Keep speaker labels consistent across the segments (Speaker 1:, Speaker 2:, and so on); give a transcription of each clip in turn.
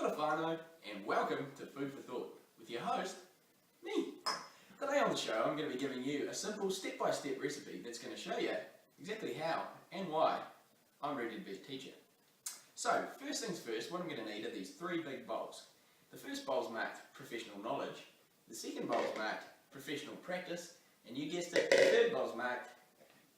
Speaker 1: Kia whānau, and welcome to Food for Thought with your host, me. Today on the show I'm going to be giving you a simple step-by-step recipe that's going to show you exactly how and why I'm ready to be a teacher. So, first things first, what I'm going to need are these three big bowls. The first bowl is marked professional knowledge, the second bowl is marked professional practice, and you guessed it, the third bowl is marked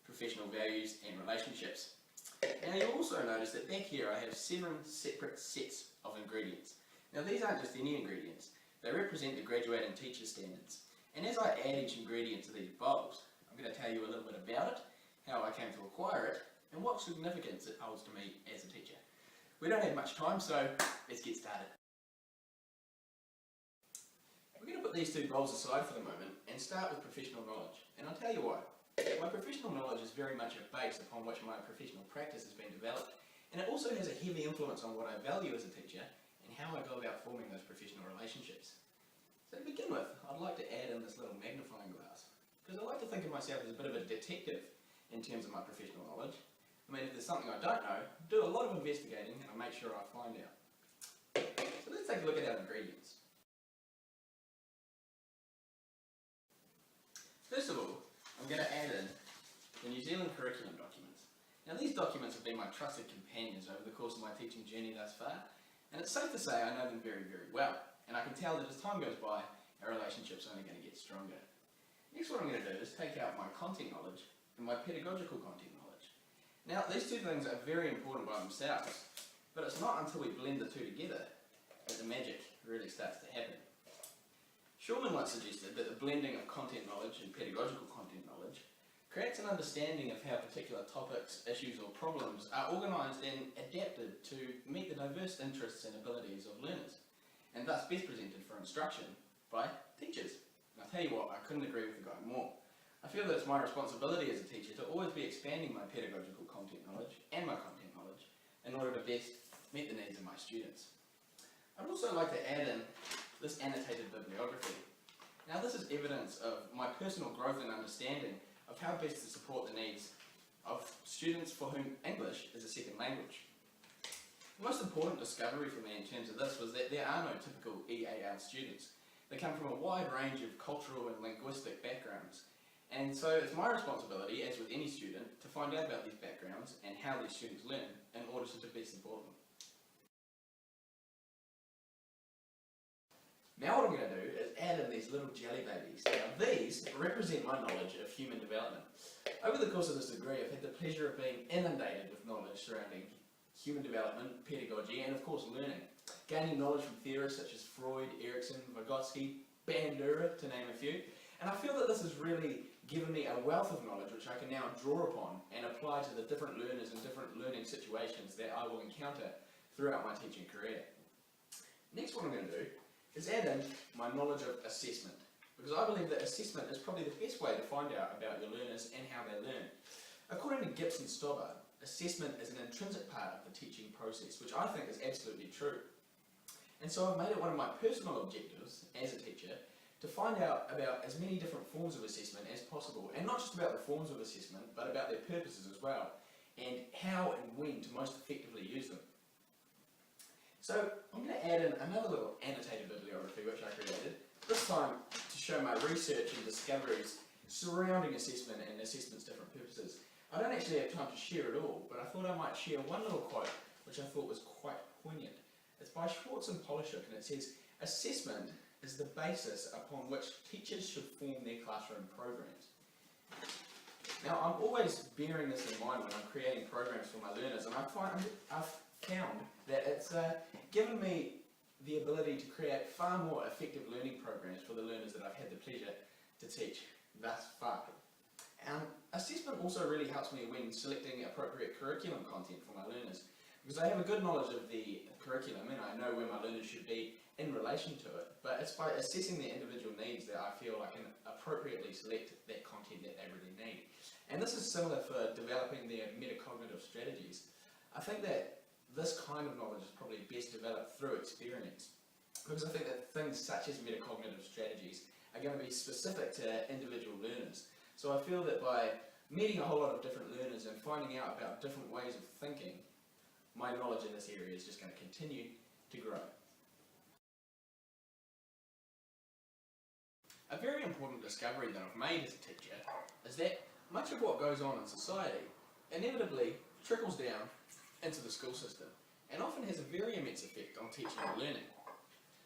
Speaker 1: professional values and relationships. Now you'll also notice that back here I have 7 separate sets of ingredients. Now these aren't just any ingredients, they represent the graduating teacher standards. And as I add each ingredient to these bowls, I'm going to tell you a little bit about it, how I came to acquire it, and what significance it holds to me as a teacher. We don't have much time, so let's get started. We're going to put these two bowls aside for the moment and start with professional knowledge. And I'll tell you why. My professional knowledge is very much a base upon which my professional practice has been developed, and it also has a heavy influence on what I value as a teacher and how I go about forming those professional relationships. So to begin with, I'd like to add in this little magnifying glass, because I like to think of myself as a bit of a detective in terms of my professional knowledge. I mean, if there's something I don't know, do a lot of investigating and I make sure I find out. So let's take a look at our ingredients. First of all, I'm going to add in the New Zealand curriculum documents. Now these documents have been my trusted companions over the course of my teaching journey thus far, and it's safe to say I know them very, very well, and I can tell that as time goes by, our relationship's only going to get stronger. Next, what I'm going to do is take out my content knowledge and my pedagogical content knowledge. Now these two things are very important by themselves, but it's not until we blend the two together that the magic really starts to happen. Shulman once suggested that the blending of content knowledge and pedagogical content knowledge creates an understanding of how particular topics, issues or problems are organised and adapted to meet the diverse interests and abilities of learners, and thus best presented for instruction by teachers. And I'll tell you what, I couldn't agree with the guy more. I feel that it's my responsibility as a teacher to always be expanding my pedagogical content knowledge and my content knowledge in order to best meet the needs of my students. I'd also like to add in this annotated bibliography. Now this is evidence of my personal growth and understanding of how best to support the needs of students for whom English is a second language. The most important discovery for me in terms of this was that there are no typical EAL students. They come from a wide range of cultural and linguistic backgrounds, and so it's my responsibility, as with any student, to find out about these backgrounds and how these students learn in order to best support them. Now what I'm going to do is add in these little jelly babies. Now these represent my knowledge of human development. Over the course of this degree I've had the pleasure of being inundated with knowledge surrounding human development, pedagogy and of course learning. Gaining knowledge from theorists such as Freud, Erikson, Vygotsky, Bandura to name a few. And I feel that this has really given me a wealth of knowledge which I can now draw upon and apply to the different learners and different learning situations that I will encounter throughout my teaching career. Next, what I'm going to do is add in my knowledge of assessment, because I believe that assessment is probably the best way to find out about your learners and how they learn. According to Gibson Stobart, assessment is an intrinsic part of the teaching process, which I think is absolutely true. And so I've made it one of my personal objectives as a teacher to find out about as many different forms of assessment as possible, and not just about the forms of assessment, but about their purposes as well, and how and when to most effectively use them. So I'm going to add in another little annotated bibliography which I created, this time to show my research and discoveries surrounding assessment and assessment's different purposes. I don't actually have time to share it all, but I thought I might share one little quote which I thought was quite poignant. It's by Schwartz and Polishuk, and it says, "Assessment is the basis upon which teachers should form their classroom programs." Now I'm always bearing this in mind when I'm creating programs for my learners, and I've found that it's given me the ability to create far more effective learning programs for the learners that I've had the pleasure to teach thus far. Assessment also really helps me when selecting appropriate curriculum content for my learners, because I have a good knowledge of the curriculum and I know where my learners should be in relation to it, but it's by assessing their individual needs that I feel I can appropriately select that content that they really need. And this is similar for developing their metacognitive strategies. I think that this kind of knowledge is probably best developed through experience, because I think that things such as metacognitive strategies are going to be specific to individual learners. So I feel that by meeting a whole lot of different learners and finding out about different ways of thinking, my knowledge in this area is just going to continue to grow. A very important discovery that I've made as a teacher is that much of what goes on in society inevitably trickles down into the school system and often has a very immense effect on teaching and learning.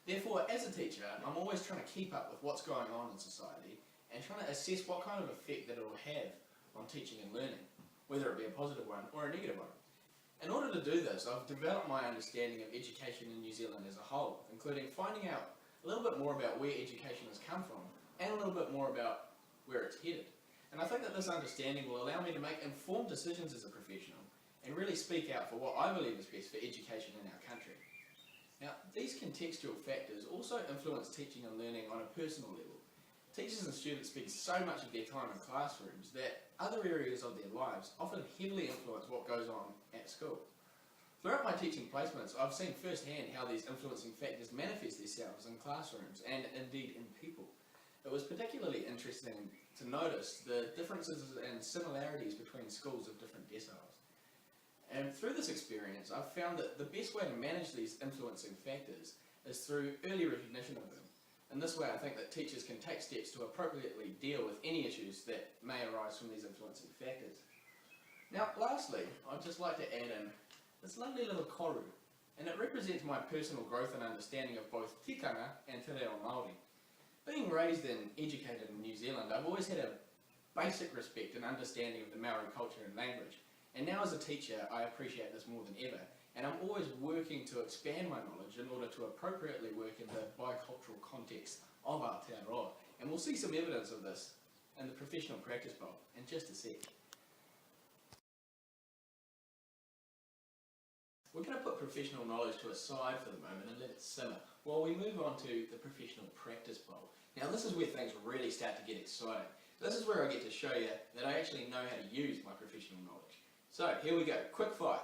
Speaker 1: Therefore, as a teacher, I'm always trying to keep up with what's going on in society and trying to assess what kind of effect that it will have on teaching and learning, whether it be a positive one or a negative one. In order to do this, I've developed my understanding of education in New Zealand as a whole, including finding out a little bit more about where education has come from and a little bit more about where it's headed. And I think that this understanding will allow me to make informed decisions as a professional and really speak out for what I believe is best for education in our country. Now, these contextual factors also influence teaching and learning on a personal level. Teachers and students spend so much of their time in classrooms that other areas of their lives often heavily influence what goes on at school. Throughout my teaching placements, I've seen firsthand how these influencing factors manifest themselves in classrooms and indeed in people. It was particularly interesting to notice the differences and similarities between schools of different deciles. And through this experience, I've found that the best way to manage these influencing factors is through early recognition of them. In this way, I think that teachers can take steps to appropriately deal with any issues that may arise from these influencing factors. Now, lastly, I'd just like to add in this lovely little koru, and it represents my personal growth and understanding of both tikanga and te reo Māori. Being raised and educated in New Zealand, I've always had a basic respect and understanding of the Maori culture and language, and now as a teacher, I appreciate this more than ever. And I'm always working to expand my knowledge in order to appropriately work in the bicultural context of Aotearoa. And we'll see some evidence of this in the professional practice bowl in just a sec. We're going to put professional knowledge to a side for the moment and let it simmer while we move on to the professional practice bowl. Now this is where things really start to get exciting. This is where I get to show you that I actually know how to use my professional knowledge. So here we go, quick fire.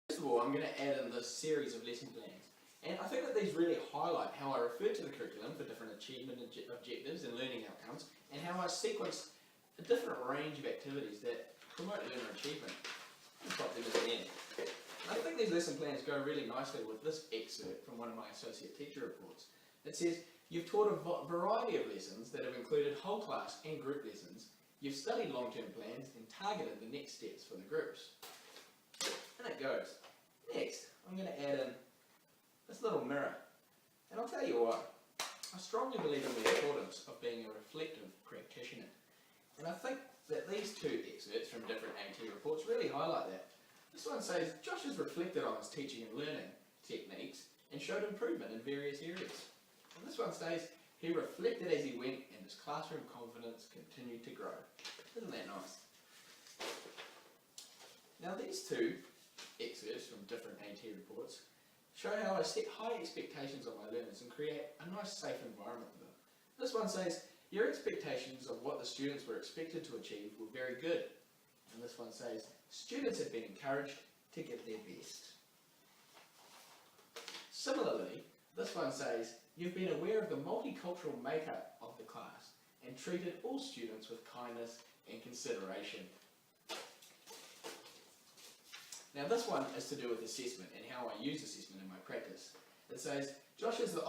Speaker 1: First of all, I'm going to add in this series of lesson plans. And I think that these really highlight how I refer to the curriculum for different achievement objectives and learning outcomes, and how I sequence a different range of activities that promote learner achievement. I'll pop them in the end. I think these lesson plans go really nicely with this excerpt from one of my associate teacher reports. It says, you've taught a variety of lessons that have included whole class and group lessons. You've studied long-term plans and targeted the next steps for the groups. And it goes. Next, I'm going to add in this little mirror. And I'll tell you why. I strongly believe in the importance of being a reflective practitioner. And I think that these two excerpts from different AT reports really highlight that. This one says, Josh has reflected on his teaching and learning techniques and showed improvement in various areas. And this one says, he reflected as he went and his classroom confidence continued to grow. Isn't that nice? Now these two excerpts from different AT reports show how I set high expectations of my learners and create a nice safe environment for them. This one says, your expectations of what the students were expected to achieve were very good. And this one says, students have been encouraged to give their best. Similarly, this one says, you've been aware of the multicultural makeup of the class and treated all students with kindness and consideration. Now this one is to do with assessment and how I use assessment in my practice. It says, Josh has had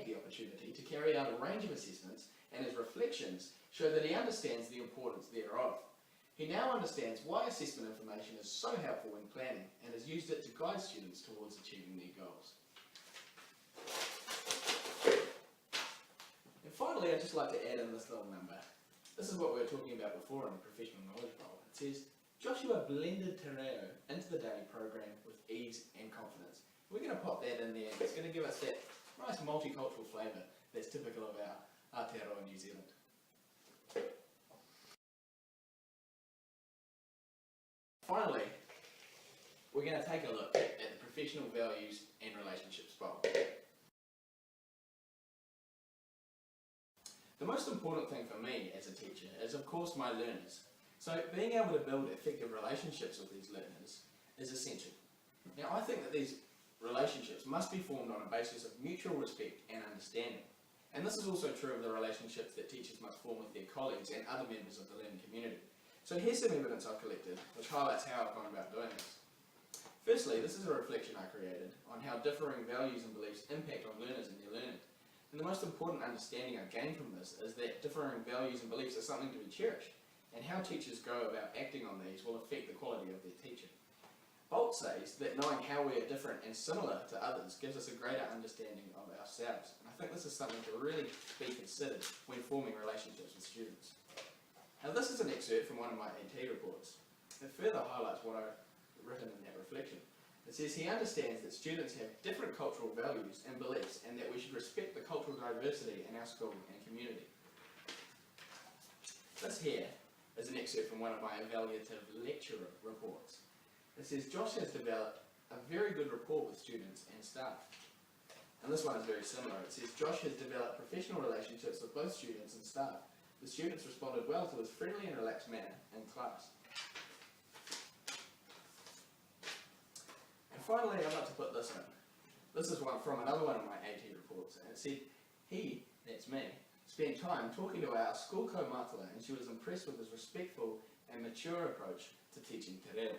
Speaker 1: the opportunity to carry out a range of assessments, and his reflections show that he understands the importance thereof. He now understands why assessment information is so helpful in planning and has used it to guide students towards achieving their goals. And finally, I'd just like to add in this little number. This is what we were talking about before in the professional knowledge bowl. It says, Joshua blended te reo into the daily program with ease and confidence. We're going to pop that in there. It's going to give us that nice multicultural flavour that's typical of our Aotearoa New Zealand. Finally, we're going to take a look at the professional values and relationships bowl. The most important thing for me as a teacher is, of course, my learners. So being able to build effective relationships with these learners is essential. Now, I think that these relationships must be formed on a basis of mutual respect and understanding. And this is also true of the relationships that teachers must form with their colleagues and other members of the learning community. So here's some evidence I've collected which highlights how I've gone about doing this. Firstly, this is a reflection I created on how differing values and beliefs impact on learners and their learning. And the most important understanding I gained from this is that differing values and beliefs are something to be cherished, and how teachers go about acting on these will affect the quality of their teaching. Bolt says that knowing how we are different and similar to others gives us a greater understanding of ourselves, and I think this is something to really be considered when forming relationships with students. Now, this is an excerpt from one of my AT reports. It further highlights what I've written in that reflection. It says he understands that students have different cultural values and beliefs, and that we should respect the cultural diversity in our school and community. This here is an excerpt from one of my evaluative lecture reports. It says Josh has developed a very good rapport with students and staff. And this one is very similar. It says Josh has developed professional relationships with both students and staff. The students responded well to his friendly and relaxed manner in class. And finally, I'd like to put this in. This is one from another one of my AT reports, and it said he, that's me, spent time talking to our school kaumātua, and she was impressed with his respectful and mature approach to teaching te reo.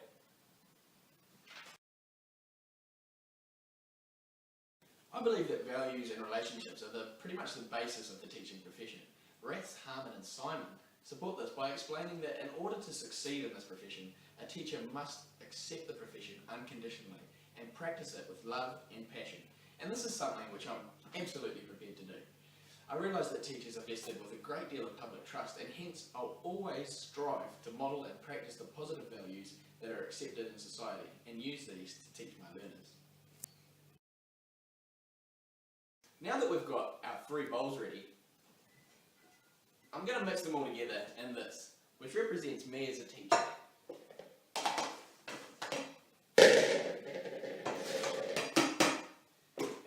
Speaker 1: I believe that values and relationships are pretty much the basis of the teaching profession. Rath, Harman and Simon support this by explaining that in order to succeed in this profession, a teacher must accept the profession unconditionally and practice it with love and passion. And this is something which I'm absolutely prepared to do. I realise that teachers are vested with a great deal of public trust, and hence I'll always strive to model and practice the positive values that are accepted in society and use these to teach my learners. Now that we've got our 3 bowls ready, I'm going to mix them all together in this, which represents me as a teacher.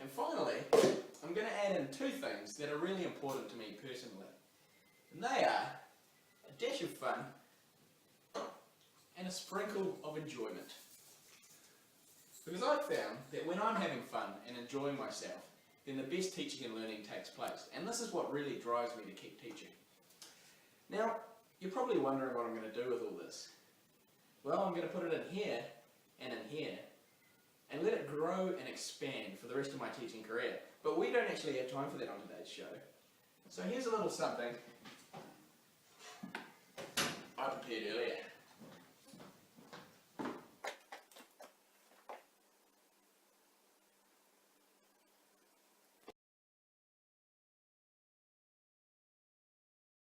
Speaker 1: And finally, I'm going to add in 2 things that are really important to me personally. And they are a dash of fun and a sprinkle of enjoyment. Because I've found that when I'm having fun and enjoying myself, then the best teaching and learning takes place. And this is what really drives me to keep teaching. Now, you're probably wondering what I'm going to do with all this. Well, I'm going to put it in here, and let it grow and expand for the rest of my teaching career. But we don't actually have time for that on today's show. So here's a little something I prepared earlier.